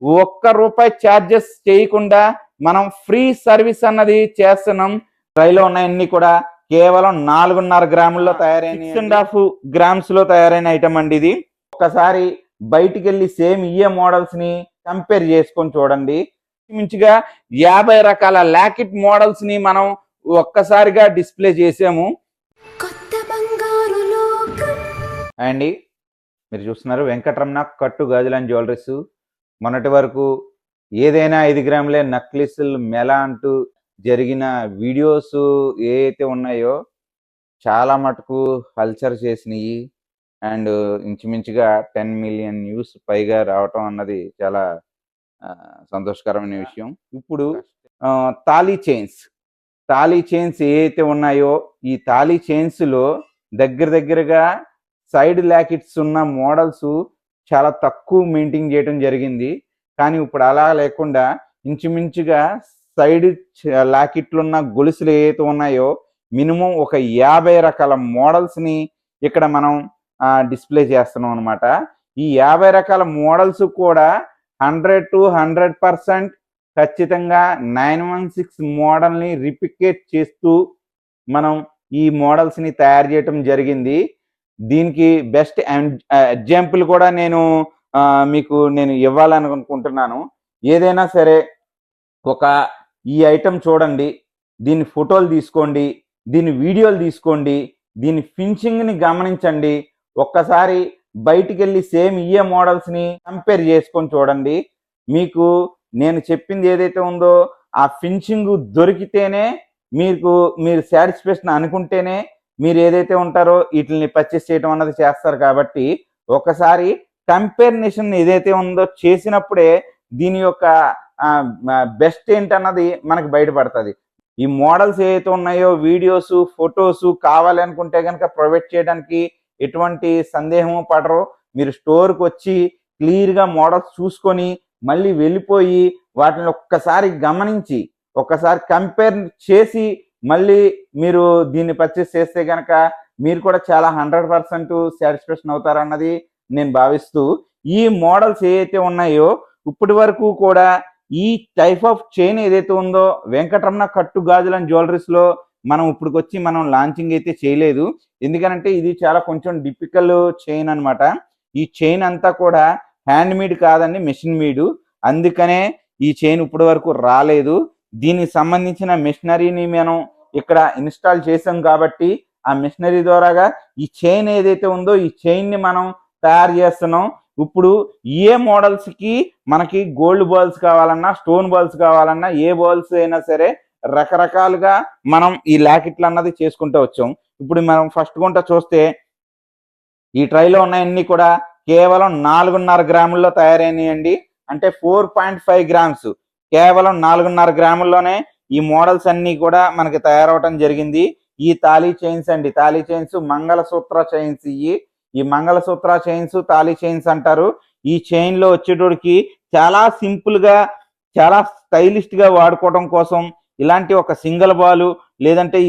ఒక్క రూపాయి ఛార్జెస్ చేయకుండా మనం ఫ్రీ సర్వీస్ అన్నది చేస్తున్నాం. ట్రైలో ఉన్నాయన్నీ కూడా కేవలం 4.5 గ్రాముల్లో తయారైన 6.5 గ్రామ్స్ లో తయారైన ఐటమ్ అండి ఇది. ఒక్కసారి బయటికి వెళ్ళి సేమ్ ఇయే మోడల్స్ ని కంపేర్ చేసుకొని చూడండి. మించిగా 50 రకాల లాకెట్ మోడల్స్ ని మనం ఒక్కసారిగా డిస్ప్లే చేసాము. అండి మీరు చూస్తున్నారు వెంకటరమణ కట్టు గాజులు అండ్ జ్యువెలరీస్. మొన్నటి వరకు ఏదైనా 5 గ్రాములే నక్లిస్లు మెల అంటూ జరిగిన వీడియోస్ ఏవైతే ఉన్నాయో చాలా మటుకు కల్చర్ చేసినాయి. అండ్ ఇంచుమించుగా 10 మిలియన్ వ్యూస్ పైగా రావటం అన్నది చాలా సంతోషకరమైన విషయం. ఇప్పుడు తాళీ చైన్స్ ఏవైతే ఉన్నాయో ఈ తాళీ చైన్స్లో దగ్గరగా సైడ్ లాకెట్స్ ఉన్న మోడల్స్ చాలా తక్కువ మెయింటైన్ చేయడం జరిగింది. కానీ ఇప్పుడు అలా లేకుండా ఇంచుమించుగా సైడ్ లాకెట్లు ఉన్న గొలుసులు ఏవైతే ఉన్నాయో మినిమం ఒక 50 రకాల మోడల్స్ని ఇక్కడ మనం డిస్ప్లే చేస్తున్నాం అనమాట. ఈ 50 రకాల మోడల్స్ కూడా 100 to 100% ఖచ్చితంగా 916 మోడల్ని రిప్లికేట్ చేస్తూ మనం ఈ మోడల్స్ని తయారు చేయటం జరిగింది. దీనికి బెస్ట్ ఎగ్జాంపుల్ కూడా నేను మీకు ఇవ్వాలనుకుంటున్నాను. ఏదైనా సరే ఈ ఐటమ్ చూడండి, దీని ఫోటోలు తీసుకోండి, దీని వీడియోలు తీసుకోండి, దీని ఫినిషింగ్ని గమనించండి. ఒక్కసారి బయటికి వెళ్ళి సేమ్ ఇయే మోడల్స్ని కంపేర్ చేసుకొని చూడండి. మీకు నేను చెప్పింది ఏదైతే ఉందో ఆ ఫినిషింగ్ దొరికితేనే మీరు సాటిస్ఫాక్షన్ అనుకుంటేనే మీరు ఏదైతే ఉంటారో వీటిని పర్చేస్ చేయడం అన్నది చేస్తారు. కాబట్టి ఒకసారి కంపారిజన్ ఏదైతే ఉందో చేసినప్పుడే దీని యొక్క బెస్ట్ ఏంటన్నది మనకు బయటపడుతుంది. ఈ మోడల్స్ ఏవైతే ఉన్నాయో వీడియోస్ ఫొటోస్ కావాలి అనుకుంటే కనుక ప్రొవైడ్ చేయడానికి ఎటువంటి సందేహము పడరు. మీరు స్టోర్కి వచ్చి క్లియర్గా మోడల్స్ చూసుకొని మళ్ళీ వెళ్ళిపోయి వాటిని ఒక్కసారి గమనించి ఒక్కసారి కంపేర్ చేసి మళ్ళీ మీరు దీన్ని పర్చేస్ చేస్తే కనుక మీరు కూడా చాలా 100% సాటిస్ఫాక్షన్ అవుతారన్నది నేను భావిస్తూ, ఈ మోడల్స్ ఏవైతే ఉన్నాయో ఇప్పటి వరకు కూడా ఈ టైప్ ఆఫ్ చైన్ ఏదైతే ఉందో వెంకటరమణ కట్టు గాజులు అండ్ జ్యువెలరీస్లో మనం లాంచింగ్ అయితే చేయలేదు. ఎందుకనంటే ఇది చాలా కొంచెం డిఫికల్ చైన్ అనమాట. ఈ చైన్ అంతా కూడా హ్యాండ్ మేడ్ కాదండి, మెషిన్ మేడ్. అందుకనే ఈ చైన్ ఇప్పటి వరకు రాలేదు. దీనికి సంబంధించిన మెషినరీని మనం ఇక్కడ ఇన్స్టాల్ చేసాం కాబట్టి ఆ మెషినరీ ద్వారాగా ఈ చైన్ ఏదైతే ఉందో ఈ చైన్ని మనం తయారు చేస్తున్నాం. ఇప్పుడు ఏ మోడల్స్కి మనకి గోల్డ్ బాల్స్ కావాలన్నా స్టోన్ బాల్స్ కావాలన్నా ఏ బాల్స్ అయినా సరే రకరకాలుగా మనం ఈ లాకెట్లు అన్నది చేసుకుంటూ వచ్చాం. ఇప్పుడు మనం ఫస్ట్ గుంట చూస్తే ఈ ట్రైలో ఉన్నాయన్నీ కూడా కేవలం 4.5 గ్రాముల్లో తయారైనాయండి. అంటే 4.5 గ్రామ్స్, కేవలం 4.5 గ్రాముల్లోనే ఈ మోడల్స్ అన్నీ కూడా మనకి తయారవటం జరిగింది. ఈ తాళీ చైన్స్ మంగళసూత్ర చైన్స్. ఈ మంగళసూత్ర చైన్స్ తాళీ చైన్స్ అంటారు. ఈ చైన్లో వచ్చేటోడికి చాలా సింపుల్గా చాలా స్టైలిష్గా వాడుకోవడం కోసం ఇలాంటి ఒక సింగిల్ బాల్ లేదంటే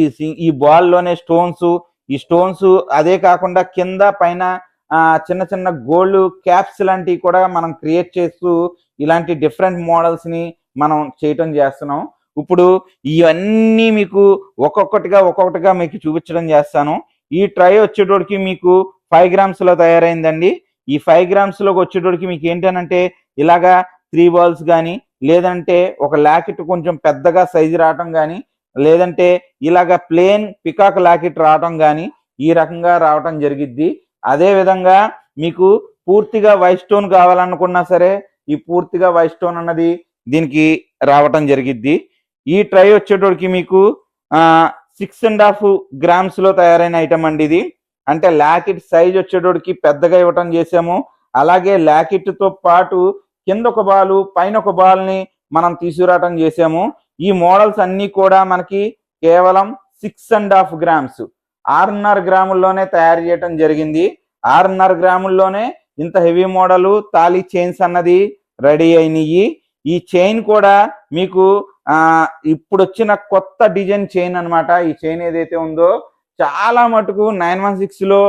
ఈ బాల్లోనే ఈ స్టోన్స్ అదే కాకుండా కింద పైన చిన్న చిన్న గోల్డ్ క్యాప్స్ లాంటివి కూడా మనం క్రియేట్ చేస్తూ ఇలాంటి డిఫరెంట్ మోడల్స్ని మనం చేయటం చేస్తున్నాం. ఇప్పుడు ఇవన్నీ మీకు ఒక్కొక్కటిగా మీకు చూపించడం చేస్తాను. ఈ ట్రై వచ్చేటోడికి మీకు 5 గ్రామ్స్లో తయారైందండి. ఈ 5 గ్రామ్స్లోకి వచ్చేటోడికి మీకు ఏంటనంటే ఇలాగా 3 బాల్స్ కానీ లేదంటే ఒక లాకెట్ కొంచెం పెద్దగా సైజు రావటం కానీ లేదంటే ఇలాగ ప్లేన్ పికాక్ లాకెట్ రావటం కానీ ఈ రకంగా రావటం జరిగిద్ది. అదే విధంగా మీకు పూర్తిగా వైట్ స్టోన్ కావాలనుకున్నా సరే ఈ పూర్తిగా వైట్ స్టోన్ అన్నది దీనికి రావటం జరిగిద్ది. ఈ ట్రై వచ్చేటోడికి మీకు 6.5 గ్రామ్స్లో తయారైన ఐటమ్ అండి ఇది. అంటే లాకెట్ సైజ్ వచ్చేటోడికి పెద్దగా ఇవ్వటం చేసాము. అలాగే లాకెట్తో పాటు కింద ఒక బాల్ పైన ఒక బాల్ని మనం తీసుకురావటం చేసాము. ఈ మోడల్స్ అన్నీ కూడా మనకి కేవలం 6.5 గ్రామ్స్ 6.5 గ్రాముల్లోనే తయారు చేయటం జరిగింది. 6.5 గ్రాముల్లోనే ఇంత హెవీ మోడల్ తాళీ చైన్స్ అన్నది రెడీ అయినాయి. ఈ చైన్ కూడా మీకు ఇప్పుడు వచ్చిన కొత్త డిజైన్ చైన్ అనమాట. ఈ చైన్ ఏదైతే ఉందో చాలా మటుకు 916లో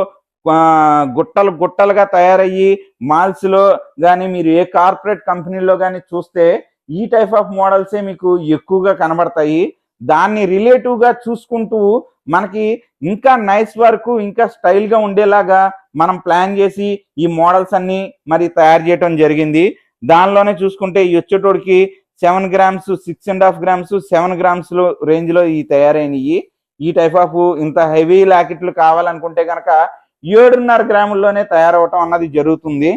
గుట్టలు గుట్టలుగా తయారయ్యి మాల్స్లో కానీ మీరు ఏ కార్పొరేట్ కంపెనీలో కానీ చూస్తే ఈ టైప్ ఆఫ్ మోడల్సే మీకు ఎక్కువగా కనబడతాయి. దాన్ని రిలేటివ్గా చూసుకుంటూ మనకి ఇంకా నైస్ వర్క్ ఇంకా స్టైల్గా ఉండేలాగా మనం ప్లాన్ చేసి ఈ మోడల్స్ అన్ని మరి తయారు చేయడం జరిగింది. దానిలోనే చూసుకుంటే ఈ వచ్చేటోడికి 7 గ్రామ్స్ 6.5 గ్రామ్స్ 7 గ్రామ్స్ రేంజ్లో ఈ తయారైనవి. ఈ టైప్ ఆఫ్ ఇంత హెవీ లాకెట్లు కావాలనుకుంటే కనుక 7.5 గ్రాముల్లోనే తయారవటం అన్నది జరుగుతుంది.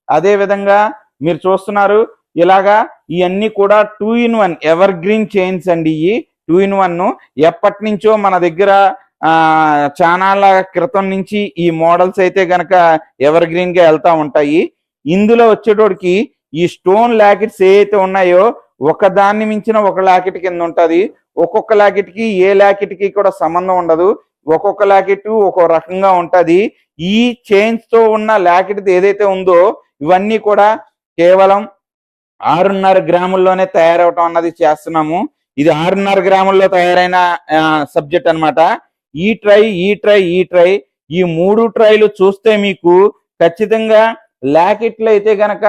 అదే విధంగా మీరు చూస్తున్నారు ఇలాగా ఇవన్నీ కూడా 2-in-1 ఎవర్ గ్రీన్ చైన్స్ అండి. ఈ 2-in-1 ఎప్పటి నుంచో మన దగ్గర చానాల క్రితం నుంచి ఈ మోడల్స్ అయితే గనక ఎవర్ గ్రీన్ గా వెళ్తా ఉంటాయి. ఇందులో వచ్చేటోడికి ఈ స్టోన్ లాకెట్స్ ఏవైతే ఉన్నాయో ఒకదాన్ని మించిన ఒక లాకెట్ కింద ఉంటది. ఒక్కొక్క లాకెట్ కి ఏ లాకెట్ కి కూడా సంబంధం ఉండదు. ఒక్కొక్క లాకెట్ ఒక్కో రకంగా ఉంటది. ఈ చైన్స్ తో ఉన్న లాకెట్ ఏదైతే ఉందో ఇవన్నీ కూడా కేవలం 6.5 గ్రాముల్లోనే తయారవటం అన్నది చేస్తున్నాము. ఇది 6.5 గ్రాముల్లో తయారైన సబ్జెక్ట్ అన్నమాట. ఈ ట్రై ఈ 3 ట్రైలు చూస్తే మీకు ఖచ్చితంగా లాకెట్లు అయితే గనక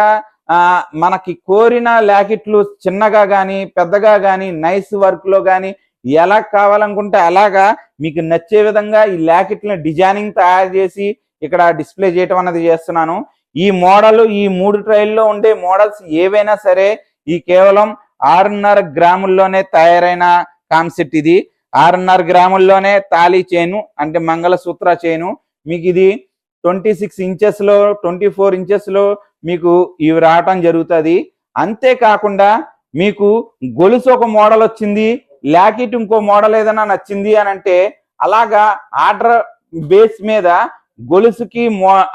మనకి కోరిన లాకెట్లు చిన్నగా కానీ పెద్దగా కానీ నైస్ వర్క్ లో కానీ ఎలా కావాలనుకుంటే అలాగా మీకు నచ్చే విధంగా ఈ లాకెట్లను డిజైనింగ్ తయారు చేసి ఇక్కడ డిస్ప్లే చేయటం అన్నది చేస్తున్నాను. ఈ మోడల్ ఈ 3 ట్రైల్లో ఉండే మోడల్స్ ఏవైనా సరే ఈ కేవలం 6.5 గ్రాముల్లోనే తయారైన కాన్సెప్ట్. ఇది 6.5 గ్రాముల్లోనే తాళీ చైను అంటే మంగళసూత్ర చైను మీకు ఇది 26 ఇంచెస్ లో 24 ఇంచెస్ లో మీకు ఇవి రావటం జరుగుతుంది. అంతేకాకుండా మీకు గొలుసు ఒక మోడల్ వచ్చింది, లాకెట్ ఇంకో మోడల్ ఏదైనా నచ్చింది అని అంటే అలాగా ఆర్డర్ బేస్ మీద గొలుసుకి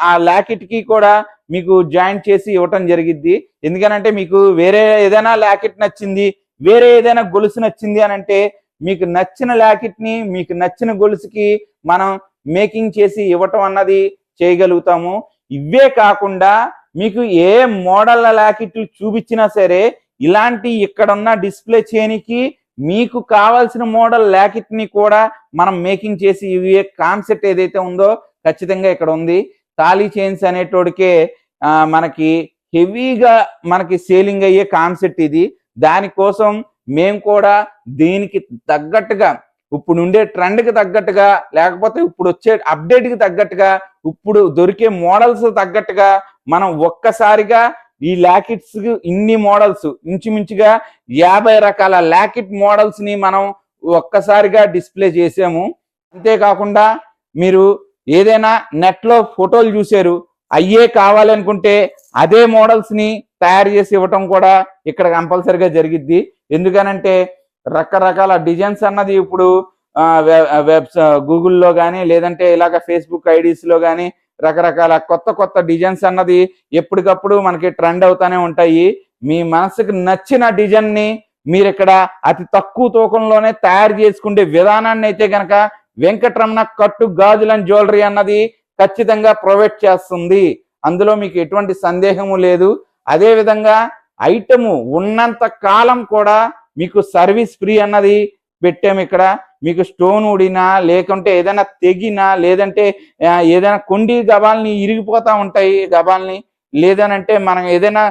ఆ లాకెట్ కి కూడా మీకు జాయింట్ చేసి ఇవ్వటం జరిగిద్ది. ఎందుకనంటే మీకు వేరే ఏదైనా లాకెట్ నచ్చింది, వేరే ఏదైనా గొలుసు నచ్చింది అని అంటే మీకు నచ్చిన లాకెట్ ని మీకు నచ్చిన గొలుసుకి మనం మేకింగ్ చేసి ఇవ్వటం అన్నది చేయగలుగుతాము. ఇవే కాకుండా మీకు ఏ మోడల్ లాకెట్లు చూపించినా సరే ఇలాంటి ఇక్కడ ఉన్న డిస్ప్లే చేయనికి మీకు కావాల్సిన మోడల్ లాకెట్ ని కూడా మనం మేకింగ్ చేసి ఇవే కాన్సెప్ట్ ఏదైతే ఉందో ఖచ్చితంగా ఇక్కడ ఉంది. తాళీ చైన్స్ అనేటోడికే మనకి హెవీగా మనకి సేలింగ్ అయ్యే కాన్సెప్ట్ ఇది. దానికోసం మేము కూడా దీనికి తగ్గట్టుగా ఇప్పుడు ఉండే ట్రెండ్కి తగ్గట్టుగా లేకపోతే ఇప్పుడు వచ్చే అప్డేట్కి తగ్గట్టుగా ఇప్పుడు దొరికే మోడల్స్ తగ్గట్టుగా మనం ఒక్కసారిగా ఈ లాకెట్స్ ఇన్ని మోడల్స్ ఇంచుమించుగా 50 రకాల లాకెట్ మోడల్స్ ని మనం ఒక్కసారిగా డిస్ప్లే చేసాము. అంతేకాకుండా మీరు ఏదైనా నెట్ లో ఫోటోలు చూసారు, అయ్యే కావాలనుకుంటే అదే మోడల్స్ ని తయారు చేసి ఇవ్వటం కూడా ఇక్కడ కంపల్సరిగా జరిగిద్ది. ఎందుకనంటే రకరకాల డిజైన్స్ అన్నది ఇప్పుడు గూగుల్లో కానీ లేదంటే ఇలాగ ఫేస్బుక్ ఐడీస్ లో కానీ రకరకాల కొత్త కొత్త డిజైన్స్ అన్నది ఎప్పటికప్పుడు మనకి ట్రెండ్ అవుతానే ఉంటాయి. మీ మనసుకు నచ్చిన డిజైన్ ని మీరు ఇక్కడ అతి తక్కువ తూకంలోనే తయారు చేసుకునే విధానాన్ని అయితే గనక వెంకటరమణ కట్టు గాజులు అండ్ జ్యువెలరీ అన్నది ఖచ్చితంగా ప్రొవైడ్ చేస్తుంది. అందులో మీకు ఎటువంటి సందేహము లేదు. అదే విధంగా ఐటము ఉన్నంత కాలం కూడా మీకు సర్వీస్ ఫ్రీ అన్నది పెట్టాము. ఇక్కడ మీకు స్టోన్ ఊడినా లేకుంటే ఏదైనా తెగినా లేదంటే ఏదైనా కొండి గబాల్ని ఇరిగిపోతా ఉంటాయి, గబాల్ని లేదనంటే మనం ఏదైనా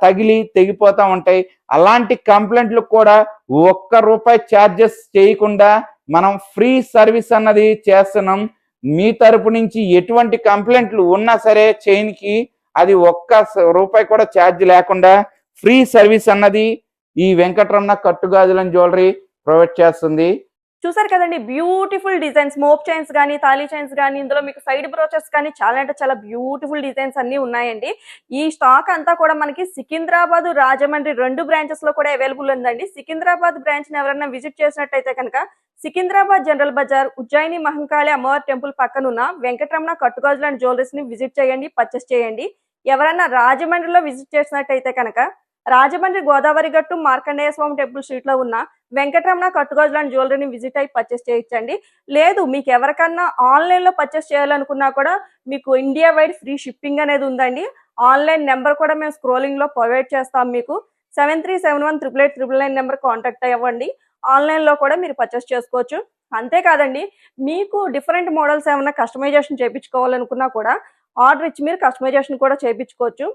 తగిలి తెగిపోతా ఉంటాయి. అలాంటి కంప్లైంట్లకు కూడా ₹1 ఛార్జెస్ చేయకుండా మనం ఫ్రీ సర్వీస్ అన్నది చేస్తున్నాం. మీ తరపు నుంచి ఎటువంటి కంప్లైంట్లు ఉన్నా సరే చైన్కి అది ₹1 కూడా ఛార్జ్ లేకుండా ఫ్రీ సర్వీస్ అన్నది ఈ వెంకటరమణ కట్టుగాజుల జ్యువెలరీ ప్రొవైడ్ చేస్తుంది. చూసారు కదండి, బ్యూటిఫుల్ డిజైన్స్, మోప్ చైన్స్ కానీ తాళీ చైన్స్ కానీ ఇందులో మీకు సైడ్ బ్రోచెస్ కానీ చాలా అంటే చాలా బ్యూటిఫుల్ డిజైన్స్ అన్ని ఉన్నాయండి. ఈ స్టాక్ అంతా కూడా మనకి సికింద్రాబాద్ రాజమండ్రి 2 బ్రాంచెస్ లో కూడా అవైలబుల్ ఉందండి. సికింద్రాబాద్ బ్రాంచ్ ని ఎవరైనా విజిట్ చేసినట్టయితే కనుక సికింద్రాబాద్ జనరల్ బజార్ ఉజ్జయిని మహంకాళి అమ్మవారి టెంపుల్ పక్కనున్న వెంకటరమణ కట్టుగాజులు అండ్ జ్యువెలరీస్ ని విజిట్ చేయండి, పర్చేస్ చేయండి. ఎవరైనా రాజమండ్రిలో విజిట్ చేసినట్టయితే కనుక రాజమండ్రి గోదావరి గట్టు మార్కండేయ స్వామి టెంపుల్ స్ట్రీట్ లో ఉన్న వెంకటరమణ కట్టుగాజులు అండ్ జ్యువెలరీని విజిట్ అయ్యి పర్చేస్ చేయొచ్చండి. లేదు మీకు ఎవరికన్నా ఆన్లైన్ లో పర్చేస్ చేయాలనుకున్నా కూడా మీకు ఇండియా వైడ్ ఫ్రీ షిప్పింగ్ అనేది ఉందండి. ఆన్లైన్ నెంబర్ కూడా మేము స్క్రోలింగ్ లో ప్రొవైడ్ చేస్తాం. మీకు 73718899 నెంబర్ కాంటాక్ట్ అవ్వండి. ఆన్లైన్ లో కూడా మీరు పర్చేస్ చేసుకోవచ్చు. అంతేకాదండి, మీకు డిఫరెంట్ మోడల్స్ ఏమన్నా కస్టమైజేషన్ చేపించుకోవాలనుకున్నా కూడా ఆర్డర్ ఇచ్చి మీరు కస్టమైజేషన్ కూడా చేపించుకోవచ్చు.